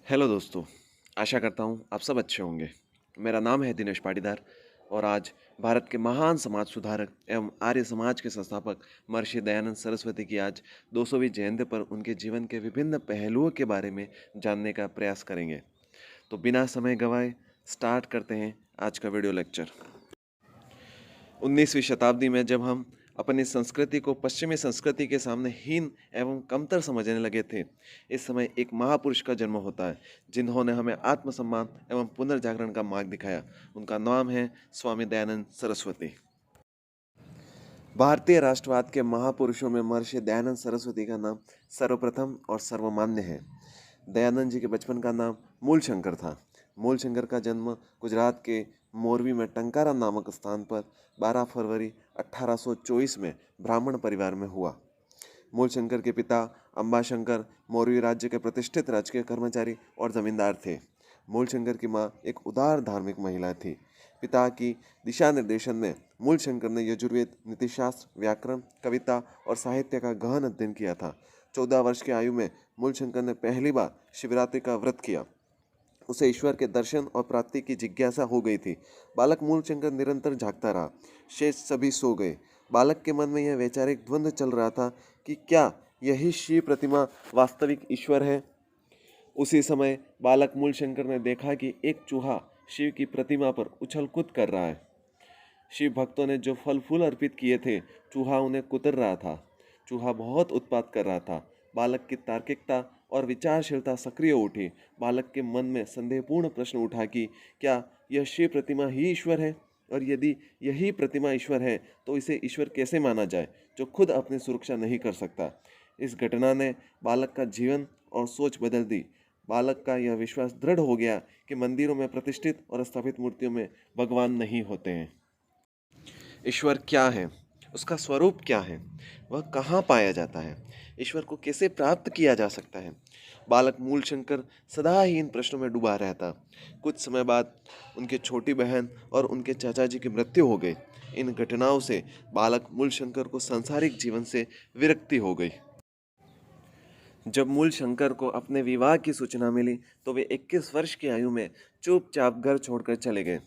Hello दोस्तों, आशा करता हूँ आप सब अच्छे होंगे। मेरा नाम है दिनेश पाटीदार और आज भारत के महान समाज सुधारक एवं आर्य समाज के संस्थापक महर्षि दयानंद सरस्वती की आज 200वीं जयंती पर उनके जीवन के विभिन्न पहलुओं के बारे में जानने का प्रयास करेंगे। तो बिना समय गंवाए स्टार्ट करते हैं आज का वीडियो लेक्चर। 19वीं शताब्दी में जब हम अपनी संस्कृति को पश्चिमी संस्कृति के सामने हीन एवं कमतर समझने लगे थे, इस समय एक महापुरुष का जन्म होता है जिन्होंने हमें आत्मसम्मान एवं पुनर्जागरण का मार्ग दिखाया। उनका नाम है स्वामी दयानंद सरस्वती। भारतीय राष्ट्रवाद के महापुरुषों में महर्षि दयानंद सरस्वती का नाम सर्वप्रथम और सर्वमान्य है। दयानंद जी के बचपन का नाम मूलशंकर था। मूलशंकर का जन्म गुजरात के मोरबी में टंकारा नामक स्थान पर 12 फरवरी 1824 में ब्राह्मण परिवार में हुआ। मूलशंकर के पिता अंबाशंकर मोरवी राज्य के प्रतिष्ठित राजकीय कर्मचारी और जमींदार थे। मूलशंकर की मां एक उदार धार्मिक महिला थी। पिता की दिशा निर्देशन में मूलशंकर ने यजुर्वेद, नीतिशास्त्र, व्याकरण, कविता और साहित्य का गहन अध्ययन किया था। 14 वर्ष की आयु में मूलशंकर ने पहली बार शिवरात्रि का व्रत किया। उसे ईश्वर के दर्शन और प्राप्ति की जिज्ञासा हो गई थी। बालक मूलशंकर निरंतर जागता रहा। शेष सभी सो गए। बालक के मन में यह वैचारिक द्वंद्व चल रहा था कि क्या यही शिव प्रतिमा वास्तविक ईश्वर है। उसी समय बालक मूलशंकर ने देखा कि एक चूहा शिव की प्रतिमा पर उछल कूद कर रहा है। शिव भक्तों ने जो फल फूल अर्पित किए थे, चूहा उन्हें कुतर रहा था। चूहा बहुत उत्पात कर रहा था। बालक की तार्किकता और विचारशीलता सक्रिय उठी। बालक के मन में संदेहपूर्ण प्रश्न उठा कि क्या यह शिव प्रतिमा ही ईश्वर है, और यदि यही प्रतिमा ईश्वर है तो इसे ईश्वर कैसे माना जाए जो खुद अपनी सुरक्षा नहीं कर सकता। इस घटना ने बालक का जीवन और सोच बदल दी। बालक का यह विश्वास दृढ़ हो गया कि मंदिरों में प्रतिष्ठित और स्थापित मूर्तियों में भगवान नहीं होते हैं। ईश्वर क्या है, उसका स्वरूप क्या है, वह कहाँ पाया जाता है, ईश्वर को कैसे प्राप्त किया जा सकता है। बालक मूलशंकर सदा ही इन प्रश्नों में डूबा रहता। कुछ समय बाद उनकी छोटी बहन और उनके चाचा जी की मृत्यु हो गई। इन घटनाओं से बालक मूलशंकर को सांसारिक जीवन से विरक्ति हो गई। जब मूलशंकर को अपने विवाह की सूचना मिली तो वे 21 वर्ष की आयु में चुपचाप घर छोड़कर चले गए।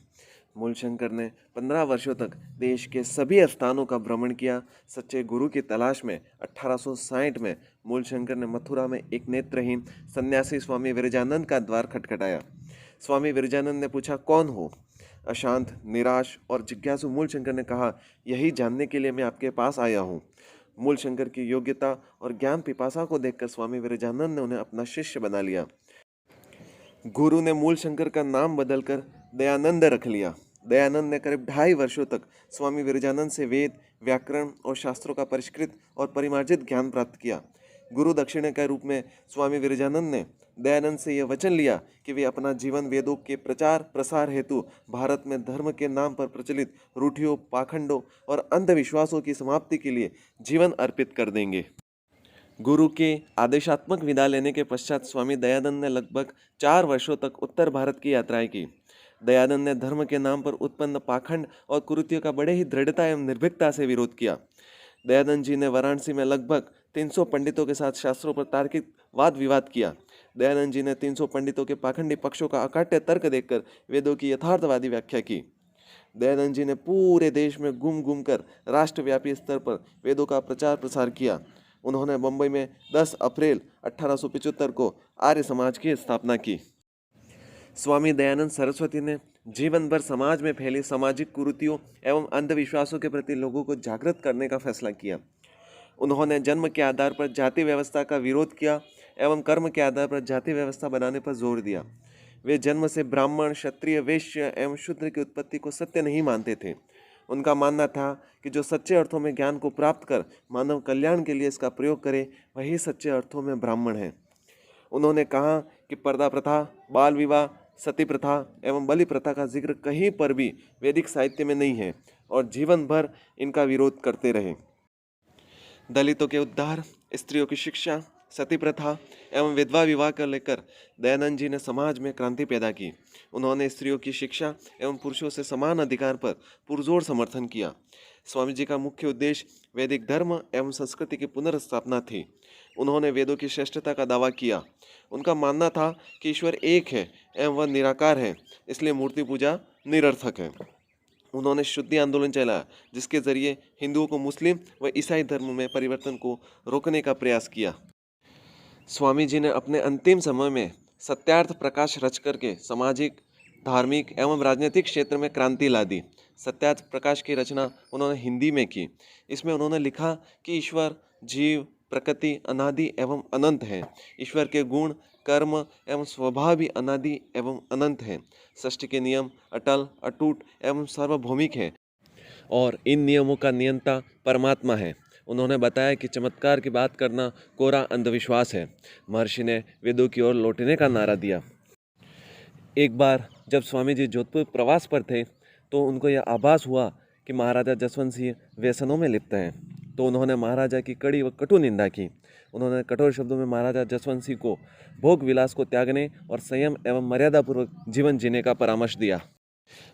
मूलशंकर ने 15 वर्षों तक देश के सभी स्थानों का भ्रमण किया। सच्चे गुरु की तलाश में 1860 में मूलशंकर ने मथुरा में एक नेत्रहीन सन्यासी स्वामी विरजानंद का द्वार खटखटाया। स्वामी विरजानंद ने पूछा, कौन हो? अशांत, निराश और जिज्ञासु मूलशंकर ने कहा, यही जानने के लिए मैं आपके पास आया हूँ। मूलशंकर की योग्यता और ज्ञान पिपासा को देखकर स्वामी विरजानंद ने उन्हें अपना शिष्य बना लिया। गुरु ने मूलशंकर का नाम बदलकर दयानंद रख लिया। दयानंद ने करीब 2.5 वर्षों तक स्वामी विरजानंद से वेद, व्याकरण और शास्त्रों का परिष्कृत और परिमार्जित ज्ञान प्राप्त किया। गुरु दक्षिणा के रूप में स्वामी विरजानंद ने दयानंद से यह वचन लिया कि वे अपना जीवन वेदों के प्रचार प्रसार हेतु भारत में धर्म के नाम पर प्रचलित रूढ़ियों, पाखंडों और अंधविश्वासों की समाप्ति के लिए जीवन अर्पित कर देंगे। गुरु के आदेशात्मक विदा लेने के पश्चात स्वामी दयानंद ने लगभग 4 वर्षों तक उत्तर भारत की यात्राएं की। दयानंद ने धर्म के नाम पर उत्पन्न पाखंड और कुरीतियों का बड़े ही दृढ़ता एवं निर्भीकता से विरोध किया। दयानंद जी ने वाराणसी में लगभग 300 पंडितों के साथ शास्त्रों पर तार्किक वाद विवाद किया। दयानंद जी ने 300 पंडितों के पाखंडी पक्षों का अकाट्य तर्क देखकर वेदों की यथार्थवादी व्याख्या की। दयानंद जी ने पूरे देश में घूम घूम कर राष्ट्रव्यापी स्तर पर वेदों का प्रचार प्रसार किया। उन्होंने मुंबई में 10 अप्रैल 1875 को आर्य समाज की स्थापना की। स्वामी दयानंद सरस्वती ने जीवन भर समाज में फैली सामाजिक कुरीतियों एवं अंधविश्वासों के प्रति लोगों को जागृत करने का फैसला किया। उन्होंने जन्म के आधार पर जाति व्यवस्था का विरोध किया एवं कर्म के आधार पर जाति व्यवस्था बनाने पर जोर दिया। वे जन्म से ब्राह्मण, क्षत्रिय, वैश्य एवं शूद्र की उत्पत्ति को सत्य नहीं मानते थे। उनका मानना था कि जो सच्चे अर्थों में ज्ञान को प्राप्त कर मानव कल्याण के लिए इसका प्रयोग करे, वही सच्चे अर्थों में ब्राह्मण है। उन्होंने कहा कि पर्दा प्रथा, बाल विवाह, सती प्रथा एवं बलि प्रथा का जिक्र कहीं पर भी वैदिक साहित्य में नहीं है और जीवन भर इनका विरोध करते रहे। दलितों के उद्धार, स्त्रियों की शिक्षा, सती प्रथा एवं विधवा विवाह को लेकर दयानंद जी ने समाज में क्रांति पैदा की। उन्होंने स्त्रियों की शिक्षा एवं पुरुषों से समान अधिकार पर पुरजोर समर्थन किया। स्वामी जी का मुख्य उद्देश्य वैदिक धर्म एवं संस्कृति की पुनर्स्थापना थी। उन्होंने वेदों की श्रेष्ठता का दावा किया। उनका मानना था कि ईश्वर एक है एवं वह निराकार है, इसलिए मूर्ति पूजा निरर्थक है। उन्होंने शुद्धि आंदोलन चलाया, जिसके जरिए हिंदुओं को मुस्लिम व ईसाई धर्म में परिवर्तन को रोकने का प्रयास किया। स्वामी जी ने अपने अंतिम समय में सत्यार्थ प्रकाश रच करके सामाजिक, धार्मिक एवं राजनीतिक क्षेत्र में क्रांति ला दी। सत्यार्थ प्रकाश की रचना उन्होंने हिंदी में की। इसमें उन्होंने लिखा कि ईश्वर, जीव, प्रकृति अनादि एवं अनंत है। ईश्वर के गुण, कर्म एवं स्वभाव भी अनादि एवं अनंत है। सृष्टि के नियम अटल, अटूट एवं सार्वभौमिक है और इन नियमों का नियंता परमात्मा है। उन्होंने बताया कि चमत्कार की बात करना कोरा अंधविश्वास है। महर्षि ने वेदों की ओर लौटने का नारा दिया। एक बार जब स्वामी जी जोधपुर प्रवास पर थे तो उनको यह आभास हुआ कि महाराजा जसवंत सिंह व्यसनों में लिप्त हैं। तो उन्होंने महाराजा की कड़ी व कटु निंदा की। उन्होंने कठोर शब्दों में महाराजा जसवंत सिंह को भोग विलास को त्यागने और संयम एवं मर्यादापूर्वक जीवन जीने का परामर्श दिया।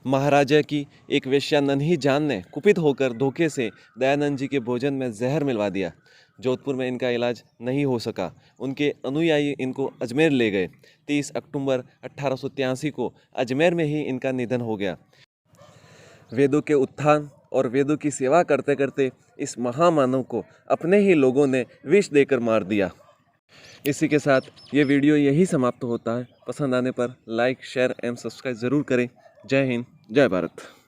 महाराजा की एक वेश्या नन्ही जान ने कुपित होकर धोखे से दयानंद जी के भोजन में जहर मिलवा दिया। जोधपुर में इनका इलाज नहीं हो सका। उनके अनुयायी इनको अजमेर ले गए। 30 अक्टूबर 1883 को अजमेर में ही इनका निधन हो गया। वेदों के उत्थान और वेदों की सेवा करते करते इस महामानव को अपने ही लोगों ने विष देकर मार दिया। इसी के साथ ये वीडियो यही समाप्त होता है। पसंद आने पर लाइक, शेयर एवं सब्सक्राइब ज़रूर करें। जय हिंद, जय भारत।